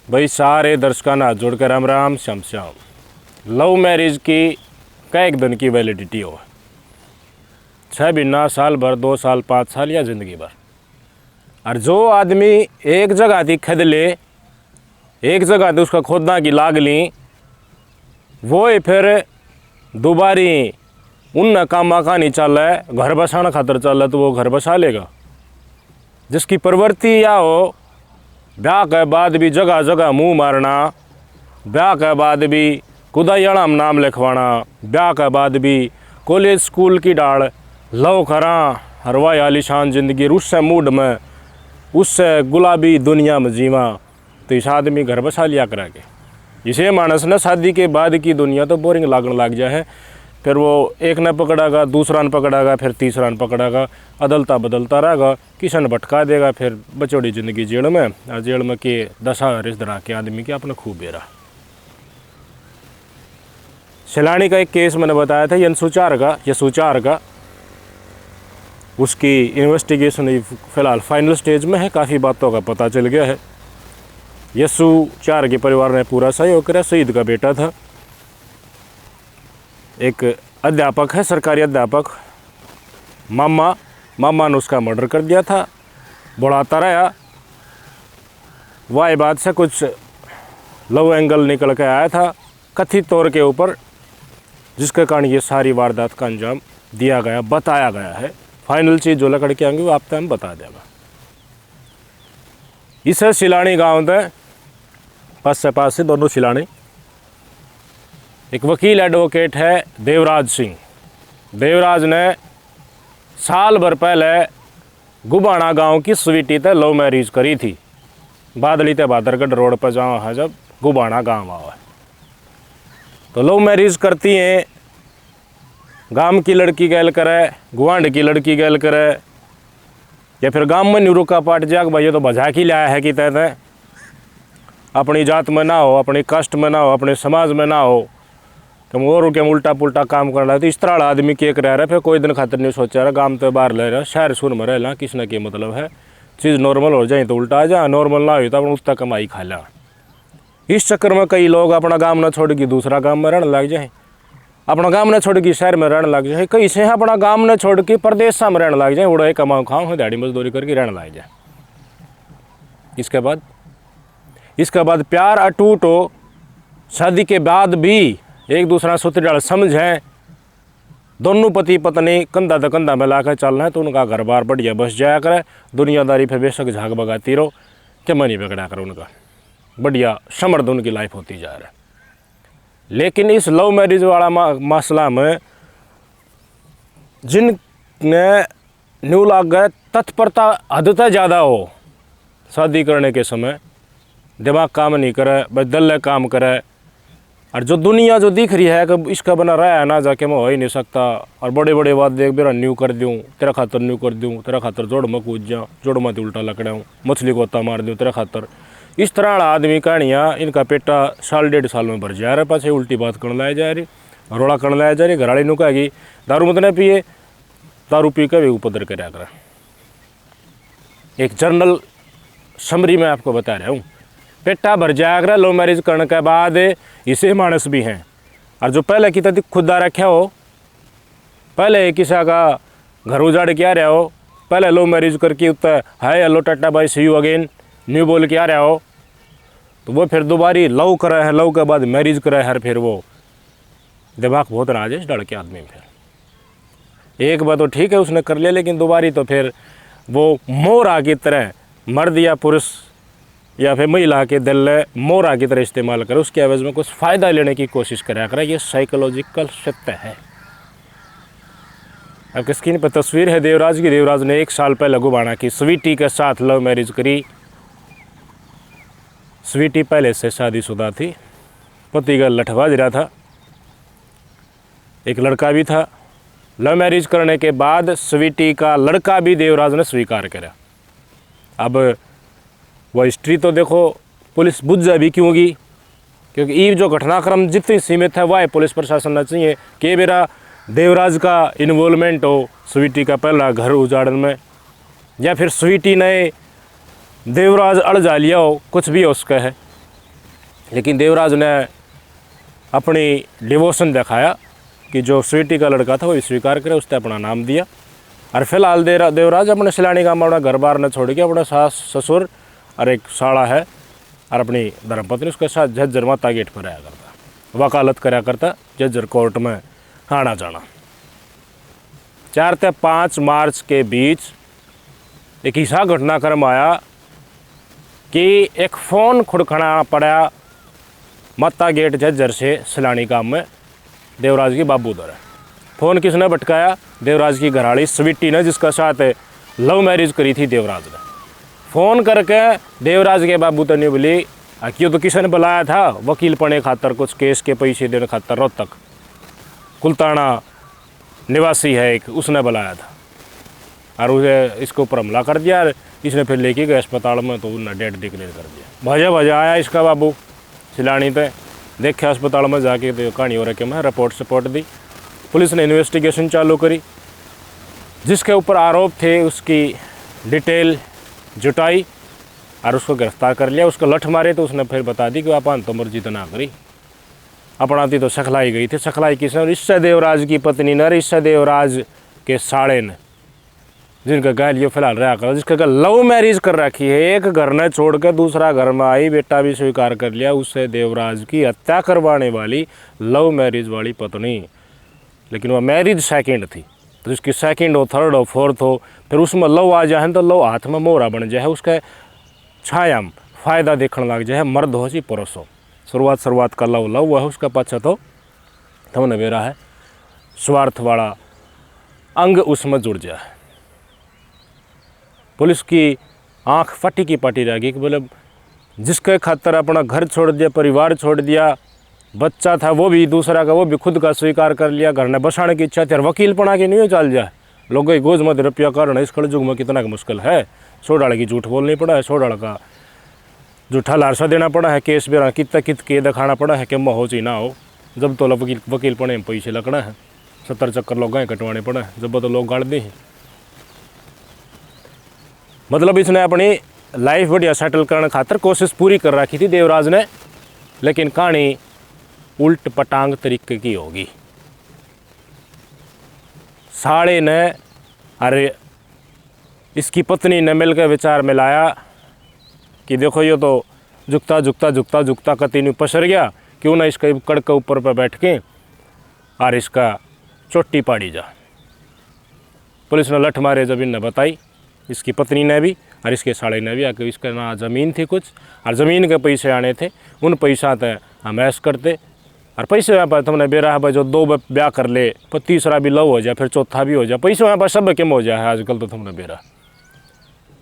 भाई सारे दर्शकों ना जोड़कर राम राम श्याम श्याम। लव मैरिज की कई दिन की वैलिडिटी हो, 6 महीना, साल भर, 2 साल, 5 साल या ज़िंदगी भर। और जो आदमी एक जगह थी खद ले, एक जगह थी उसका खोदना की लाग ली, वो ही फिर दोबारी उन कामा का नहीं चल है, घर बसाना खातर चल है तो वो घर बसा लेगा। जिसकी प्रवृत्ति या हो ब्याह के बाद भी जगह जगह मुंह मारना, ब्याह के बाद भी कुदायणा में नाम लिखवाना, ब्याह के बाद भी कॉलेज स्कूल की डाल लव करा, हरवाई आलीशान ज़िंदगी उससे मूड में, उससे गुलाबी दुनिया में जीवा, तो इस आदमी घर बसा लिया करा के। इसे मानस ने शादी के बाद की दुनिया तो बोरिंग लागने लग जाए। फिर वो एक ने पकड़ागा, दूसरा ने पकड़ागा, फिर तीसरा ने पकड़ागा, अदलता बदलता रहेगा, किशन भटका देगा, फिर बचौड़ी ज़िंदगी जेल में। और जेल में के दशा रिश्तेदार के आदमी के अपने खूब बेरा। शिलानी का एक केस मैंने बताया था, यसूचार का उसकी इन्वेस्टिगेशन फ़िलहाल फाइनल स्टेज में है, काफ़ी बातों का पता चल गया है। यसूचार के परिवार ने पूरा सहयोग किया। शहीद का बेटा था, एक अध्यापक है, सरकारी अध्यापक। मामा ने उसका मर्डर कर दिया था, बुढ़ाता रहा। वाह बात से कुछ लव एंगल निकल के आया था कथित तौर के ऊपर, जिसके कारण ये सारी वारदात का अंजाम दिया गया, बताया गया है। फाइनल चीज़ जो लकड़ के आएंगे वो आप टाइम बता देगा। इसे शिलानी गांव थे, पास से दोनों शिलानी। एक वकील एडवोकेट है देवराज सिंह। देवराज ने साल भर पहले गुबाना गांव की स्वीटी ते लव मैरिज करी थी। बादली ते बादरगढ़ रोड पर जाओ है जब गुबाना गांव आवा है, तो लव मैरिज करती हैं। गांव की लड़की गैल करे, गुआंढ की लड़की गैल करे, या फिर गांव में निरुका पाट जाग भाई तो बजा की लाया है कि तहत अपनी जात में ना हो, अपनी कास्ट में ना हो, अपने समाज में ना हो, कि और के उल्टा पुल्टा काम करना है। तो इस तरह आदमी के रह रहा है, फिर कोई दिन खातिर नहीं सोचा रहा, गांव तो बाहर ले रहा, शहर सुर में रह किस न के मतलब है। चीज़ नॉर्मल हो जाए तो उल्टा आ जा, नॉर्मल ना हो तो अपन उतना कमाई खा ला। इस चक्कर में कई लोग अपना गांव न छोड़ के दूसरा गांव में रहने लग जाए, अपना गांव न छोड़ के शहर में रहने लग जाए, कई से अपना गांव न छोड़ के प्रदेश में रहने लग जाए, उड़ा कमाओ खाओ दिहाड़ी मजदूरी करके रहने लग जाए। इसके बाद प्यार अटूट हो, शादी के बाद भी एक दूसरा सूत्र डाल समझें, दोनों पति पत्नी कंधा तो कंधा मिला कर चल रहे हैं, तो उनका घर बार बढ़िया बस जाया करे। दुनियादारी पे बेशक झाग बगाती रहो, क्या मनी बिगड़ा कर उनका बढ़िया समर्थ उनकी लाइफ होती जा रहा है। लेकिन इस लव मैरिज वाला मसला में जिनने न्यू लाग गए तत्परता हद तक ज़्यादा हो, शादी करने के समय दिमाग काम नहीं करे, बस दिल काम करे, और जो दुनिया जो दिख रही है कि इसका बना रहा है ना जाके मैं हो ही नहीं सकता, और बड़े बड़े बात देख मेरा न्यू कर दूँ, तेरा खातर न्यू कर दूँ, तेरा खातर जोड़ में कूद जाऊँ, जोड़ में उल्टा लकड़ाऊँ, मछली को उत्ता मार दूँ तेरा खातर। इस तरह आदमी कहानियाँ इनका पेटा साल 1.5 साल में भर जा रहा है। पास उल्टी बात करने लाया जा रही, रोड़ा करने लाया जा रही, घराड़ी नु कहेगी दारू मत न पिए, दारू पी के भी उपद्र कराया करा। एक जनरल समरी में आपको बता रहा हूँ, पेटा भर जाया करा लव मैरिज करने के बाद। इसे मानस भी हैं, और जो पहले की तक खुदा रखा हो, पहले किसी का घर उजाड़ के आ रहा हो, पहले लव मैरिज करके उत्तर hi hello tata bye see you again न्यू बोल के आ रहा हो, तो वो फिर दोबारी लव करे है, लव के बाद मैरिज करे है, फिर वो दिमाग बहुत नाजिश डर के आदमी। फिर एक बार तो ठीक है उसने कर लिया, लेकिन दोबारी तो फिर वो मोरा की तरह मर्द या पुरुष या फिर महिला के दिल मोरा की तरह इस्तेमाल करे, उसके एवज में कुछ फ़ायदा लेने की कोशिश करा करे। ये साइकोलॉजिकल सत्य है। आपकी स्क्रीन पर तस्वीर है देवराज की। देवराज ने 1 साल पहले गुबाना की स्वीटी के साथ लव मैरिज करी। स्वीटी पहले से शादीशुदा थी, पति का लठवा रहा था, एक लड़का भी था। लव मैरिज करने के बाद स्वीटी का लड़का भी देवराज ने स्वीकार करा। अब वह हिस्ट्री तो देखो, पुलिस बुझ जा भी क्यों होगी, क्योंकि ये जो घटनाक्रम जितनी सीमित है वह पुलिस प्रशासन ना चाहिए कि मेरा देवराज का इन्वॉल्वमेंट हो स्वीटी का पहला घर उजाड़न में, या फिर स्वीटी ने देवराज अड़ जा लिया हो, कुछ भी हो उसका है। लेकिन देवराज ने अपनी डिवोशन दिखाया कि जो स्वीटी का लड़का था वो स्वीकार करे, उसने अपना नाम दिया। और फिलहाल देवराज अपने सिलानी गाँव में अपना घर बार न छोड़ के अपना सास ससुर और एक साड़ा है और अपनी धर्मपत्नी उसके साथ झज्जर माता गेट पर आया करता, वकालत कराया करता झज्जर कोर्ट में आना जाना। 4 से 5 मार्च के बीच एक ऐसा घटनाक्रम आया कि एक फ़ोन खुड़खड़ा पड़ा माता गेट झज्जर से सिलानी गाँव में देवराज की बाबू द्वारा। फ़ोन किसने भटकाया? देवराज की घरवाली स्वीटी ने, जिसका साथ लव मैरिज करी थी देवराज ने। फ़ोन करके देवराज के बाबू तो नहीं बोली, क्यों तो किसी ने बुलाया था वकील पने खातर, कुछ केस के पैसे देने खातर, रोहतक कुलताना निवासी है एक, उसने बुलाया था और उसे इसके ऊपर हमला कर दिया। इसने फिर लेके गए अस्पताल में तो उन्होंने डेड डिक्लेयर कर दिया। भजा भजा आया इसका बाबू सिलानी पे, देखे अस्पताल में जाके तो कहानी हो रखी, मैं रिपोर्ट दी। पुलिस ने इन्वेस्टिगेशन चालू करी, जिसके ऊपर आरोप थे उसकी डिटेल जुटाई और उसको गिरफ्तार कर लिया। उसको लठ मारे तो उसने फिर बता दी कि आप तो मर्जी तो ना करी, अपनाती तो सखलाई गई थी। सखलाई किसने? ईर्ष्या देवराज की पत्नी ने, ईर्ष्या देवराज के साड़े ने, जिनका गाल ये फिलहाल रहा कर, जिसका लव मैरिज कर रखी है, एक घर ने छोड़ कर दूसरा घर में आई, बेटा भी स्वीकार कर लिया, उससे देवराज की हत्या करवाने वाली लव मैरिज वाली पत्नी। लेकिन वह मैरिज सेकेंड थी, तो जिसकी सेकेंड हो, थर्ड हो, फोर्थ हो, फिर उसमें लव आ जाए तो लव हाथ में मोहरा बन जाए, उसका छाया फ़ायदा देखने लग जाए, मर्द हो जी पुरुष हो। शुरुआत का लव लव है, उसका पाछा तो थमने बेरा है स्वार्थ वाला अंग उसमें जुड़ जाए। पुलिस की आंख फटी की पटी रह गई कि बोले जिसके खातर अपना घर छोड़ दिया, परिवार छोड़ दिया, बच्चा था वो भी दूसरा का, वो भी खुद का स्वीकार कर लिया, घर ने बसाने की इच्छा थी और वकील पना के नहीं चल जाए, लोगों की गोज मत रुपया कारण इस कल युग में कितना मुश्किल है। 100 डाल की झूठ बोलनी पड़ा है, 100 डाल का झूठा लारसा देना पड़ा है, केस बेरा कित के दिखाना पड़ा है कि हो ची ना हो। जब तो वकील पड़े में पैसे लगना है, 70 चक्कर लोग गाय कटवाने पड़े हैं, जब तो लोग गाड़ दी हैं। मतलब इसने अपनी लाइफ बढ़िया सेटल करने खातर कोशिश पूरी कर रखी थी देवराज ने, लेकिन कहानी उल्ट पटांग तरीके की होगी। साड़े ने अरे इसकी पत्नी ने मिलकर विचार मिलाया कि देखो ये तो झुकता कती नहीं पसर गया, क्यों ना इसका कड़ के ऊपर पर बैठ के और इसका चोटी पाड़ी जा। पुलिस ने लठ मारे जब इन्हें बताई, इसकी पत्नी ने भी और इसके साड़े ने भी, आके इसका ना ज़मीन थी कुछ और ज़मीन के पैसे आने थे, उन पैसा तो हम ऐश करते और पैसे वहाँ पर तुमने बेरा है जो 2 ब्याह कर ले, पर तीसरा भी लव हो जाए, फिर चौथा भी हो जाए, पैसे वहाँ पर सब कम हो जाए आजकल तो तुमने बेरा,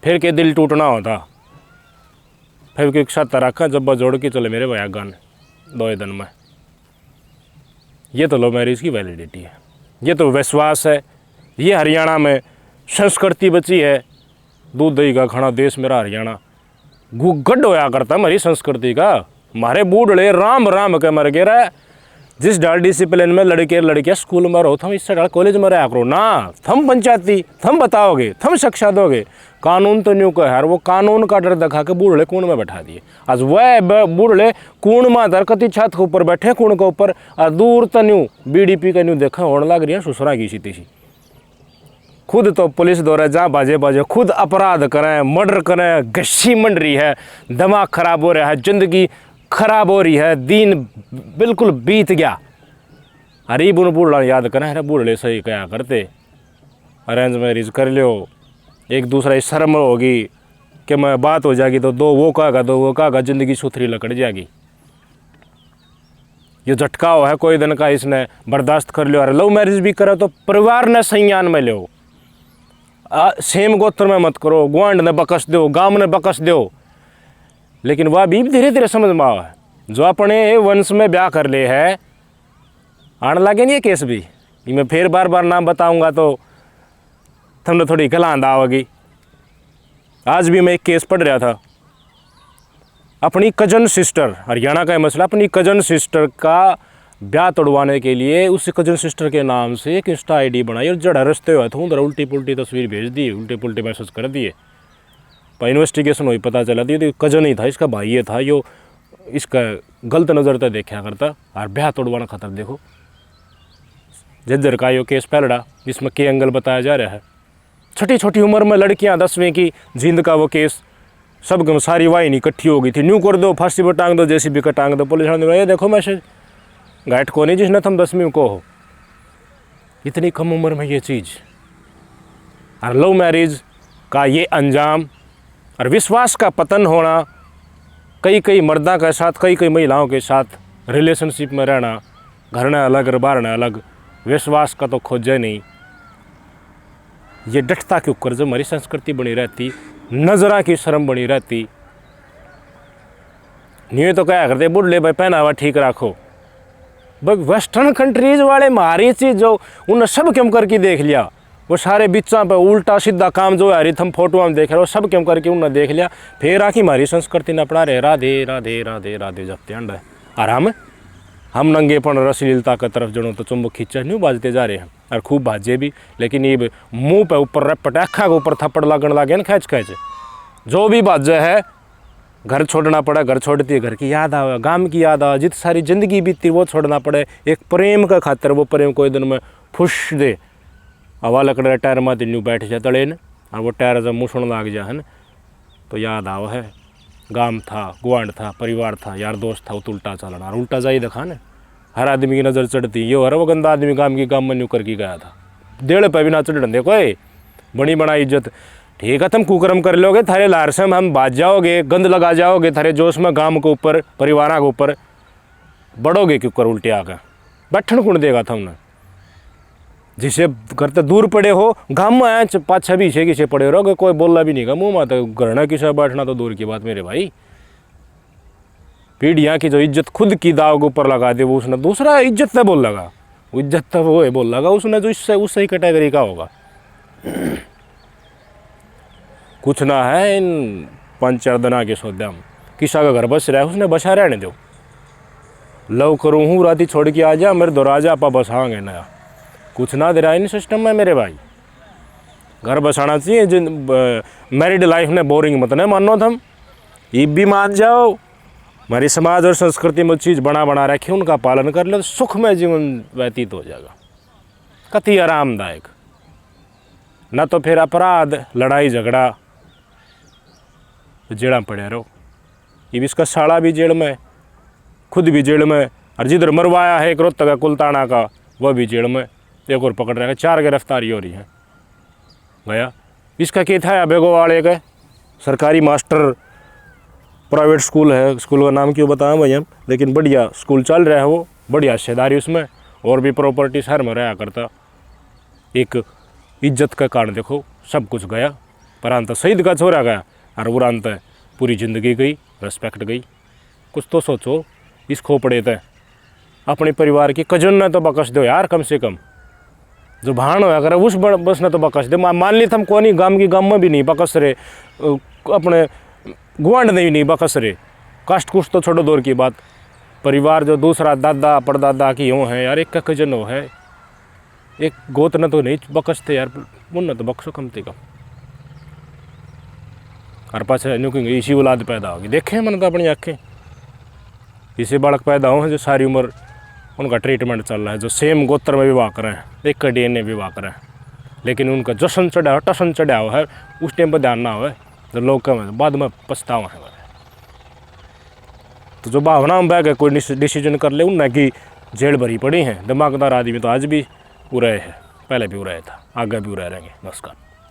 फिर के दिल टूटना होता, फिर के साथ रखा जब जोड़ के चले मेरे भैया गन 2 दिन में। ये तो लव मैरिज की वैलिडिटी है, ये तो विश्वास है। ये हरियाणा में संस्कृति बची है, दूध दही का खाना देश मेरा हरियाणा गड्ढ होया करता हमारी संस्कृति का। हमारे बूढ़े राम राम के मर गए रहे, जिस डाल डिसिप्लिन में लड़के लड़कियाँ स्कूल में रहो, थम इससे डाल कॉलेज में रहा करो ना, थम पंचायती थम बताओगे, थम शिक्षा दोगे। कानून तो न्यू का है, वो कानून का डर दिखा के बूढ़े कूण में बैठा दिए। आज वह बूढ़े कूण में धर कति छत के ऊपर बैठे कूण के ऊपर, और दूर तो न्यू BDP का न्यू देखा होने लग रही है ससुरा की सी तीसी। खुद तो पुलिस दौरे जहाँ बाजे खुद अपराध करें, मर्डर करें, गश्ती मंड रही है, दिमाग खराब हो रहा है, जिंदगी खराब हो रही है, दिन बिल्कुल बीत गया। अरे बुन बूढ़ा याद करें, अरे बूढ़े सही क्या करते, अरेंज मैरिज कर लो, एक दूसरा शर्म होगी कि मैं बात हो जाएगी तो 2 वो कहेगा, ज़िंदगी सुथरी लकड़ जाएगी। ये झटका है कोई दिन का, इसने बर्दाश्त कर लियो। अरे लव मैरिज भी करो तो परिवार ने संज्ञान में लो, सेम गोत्र में मत करो, गुआंड ने बकस दो, गांव ने बकस दो। लेकिन वह भी धीरे धीरे समझ में आवा है, जो अपने वंश में ब्याह कर ले है, आने लगे नहीं केस भी। मैं फिर बार नाम बताऊंगा तो तुमने थोड़ी गलांद आओगी। आज भी मैं एक केस पढ़ रहा था, अपनी कजन सिस्टर, हरियाणा का मसला, अपनी कजन सिस्टर का ब्याह तोड़वाने के लिए उस कजन सिस्टर के नाम से एक इंस्टा ID बनाई और जड़ा रस्ते हुए थे उधर उल्टी पुल्टी तस्वीर भेज दी, उल्टे पुल्टे मैसेज कर दिए। पर इन्वेस्टिगेशन हुई, पता चला दी कजन ही था, इसका भाई ये था, यो इसका गलत नज़र तक देखा करता और ब्याह तोड़वाना खतर। देखो जज्जर का यो केस पहलड़ा जिसमें के एंगल बताया जा रहा है। छोटी छोटी उम्र में लड़कियां 10वीं की जींद का वो केस, सब गम सारी वाहिनी इकट्ठी हो गई थी। न्यू कर दो, फांसी पर टांग दो, जेसीबी का टांग दो। पुलिस वाले ये देखो मैसेज गाइड को नहीं जिसने तुम 10वीं को हो। इतनी कम उम्र में ये चीज़ और लव मैरिज का ये अंजाम और विश्वास का पतन होना, कई मर्दा के साथ कई महिलाओं के साथ रिलेशनशिप में रहना, घर न अलग और बाहर न अलग, विश्वास का तो खोजे नहीं। ये डटता के ऊपर जो हमारी संस्कृति बनी रहती, नजरा की शर्म बनी रहती। नहीं तो क्या करते बुढ़ले भाई पहनावा ठीक रखो। भाई वेस्टर्न कंट्रीज वाले मारी चीज जो उन्हें सब क्यों करके देख लिया, वो सारे बिच्चा पे उल्टा सीधा काम जो है हम फोटो में देख रहे हो सब क्यों करके उन्हें देख लिया। फिर आखिर हमारी संस्कृति ने अपना रहे राधे राधे राधे राधे जपते अंड है। और हम नंगेपन रसलीलता की तरफ जड़ों तो चुम्बक खींचा नहीं बाजते जा रहे हैं और खूब भाजे भी। लेकिन ये मुंह पे ऊपर रपट आँखा के ऊपर थप्पड़ लगने लगे ना खैच खैच, जो भी बाजे है घर छोड़ना पड़ा, घर छोड़ती है घर की याद आवे, गांव की याद आवे, जित सारी जिंदगी बीती वो छोड़ना पड़े एक प्रेम का खातर। वो प्रेम कोई दिन में फुश दे हवा लकड़े टायर में दिन बैठ जाए तड़े न, और वो टायर जब मुँह लग जाए है तो याद आवा है गांव था, गुआंड था, परिवार था, यार दोस्त था, वो तो उल्टा चलना और उल्टा जाई देखा न। हर आदमी की नज़र चढ़ती ये हर वो गंदा आदमी गांव की गांव में न्यू करके गया था। डेढ़ पे भी ना चढ़ देखो बड़ी बड़ा इज्जत ठीक है। तुम कुकर्म कर लोगे थारे लार से हम बाज जाओगे, गंद लगा जाओगे थारे जोश में गांव के ऊपर, परिवार के ऊपर बढ़ोगे क्यों कर उल्टे आकर बैठन कौन देगा तुमने। जिसे करते दूर पड़े हो गांव में आए 5-6 किसे पड़े रहोगे, कोई बोलना भी नहीं का मुँह में, तो घरना किसे बैठना तो दूर की बात मेरे भाई। पीढ़ियाँ की जो इज्जत खुद की दाव के ऊपर लगा दे वो उसने दूसरा इज्जत से बोल लगा, इज्जत तो वो है बोल लगा उसने जो इससे उससे ही कैटेगरी का होगा। कुछ ना है इन 5-4 दिन के सौदा में किसा का घर बस रहा है उसने बसा रहने दो। लव करूँ हूँ राती छोड़ के आ जा मेरे दो राजा आपा बसाएंगे नया, कुछ ना दे रहा इन सिस्टम में मेरे भाई। घर बसाना चाहिए जिन मैरिड लाइफ ने बोरिंग मत नहीं मानो तुम, ये भी मान जाओ। हमारी समाज और संस्कृति में चीज़ बना रखी उनका पालन कर लो तो सुखमय जीवन व्यतीत हो जाएगा, कति आरामदायक। न तो फिर अपराध लड़ाई झगड़ा जेड़ा पड़े रहो। ये भी इसका साड़ा भी जेल में, खुद भी जेल में, और जिधर मरवाया है एक रोहतक का कुलताना का वह भी जेल में, एक और पकड़ रहा है। 4 गिरफ्तारी हो रही है गया। इसका क्या था बेगो वाले का सरकारी मास्टर प्राइवेट स्कूल है, स्कूल का नाम क्यों बताएं भाई हम, लेकिन बढ़िया स्कूल चल रहा है वो, बढ़िया हिस्सेदारी उसमें और भी प्रॉपर्टी शहर में रहा करता। एक इज्जत का कारण देखो सब कुछ गया, पर अंत शहीद का छोरा गया और वो अंत पूरी ज़िंदगी गई, रिस्पेक्ट गई। कुछ तो सोचो इस खोपड़े तय अपने परिवार की कजन ने तो बकस दो यार, कम से कम जो भाण होया करे उस बस ने तो बकस दे। मान ली हम कौन गांव की गांव में भी नहीं बकस रहे, अपने गुआंड नहीं बकस रहे, कास्ट कुछ तो छोड़ो दौर की बात। परिवार जो दूसरा दादा परदादा की हो है यार, एक का कजन हो है, एक गोत न तो नहीं बकसते यार, उन तो बक्सो कम से कम। हर पास इसी औलाद पैदा होगी, देखे मैंने तो अपनी आँखें इसी बालक पैदा हो जो सारी उम्र उनका ट्रीटमेंट चल रहा है, जो सेम गोत्र में विवाह करें, एक का DNA विवाह करें, लेकिन उनका जश्न चढ़ा हो टसन चढ़ा हुआ है उस टाइम पर ध्यान ना हो तो लोग कम बाद में पछतावा है। तो जो भावना में बह गए कोई डिसीजन कर ले उन्हें कि जेल भरी पड़ी हैं, दिमागदार आदमी तो आज भी उड़े है, पहले भी उड़ाया था, आगे भी उड़ाए रहेंगे। नमस्कार।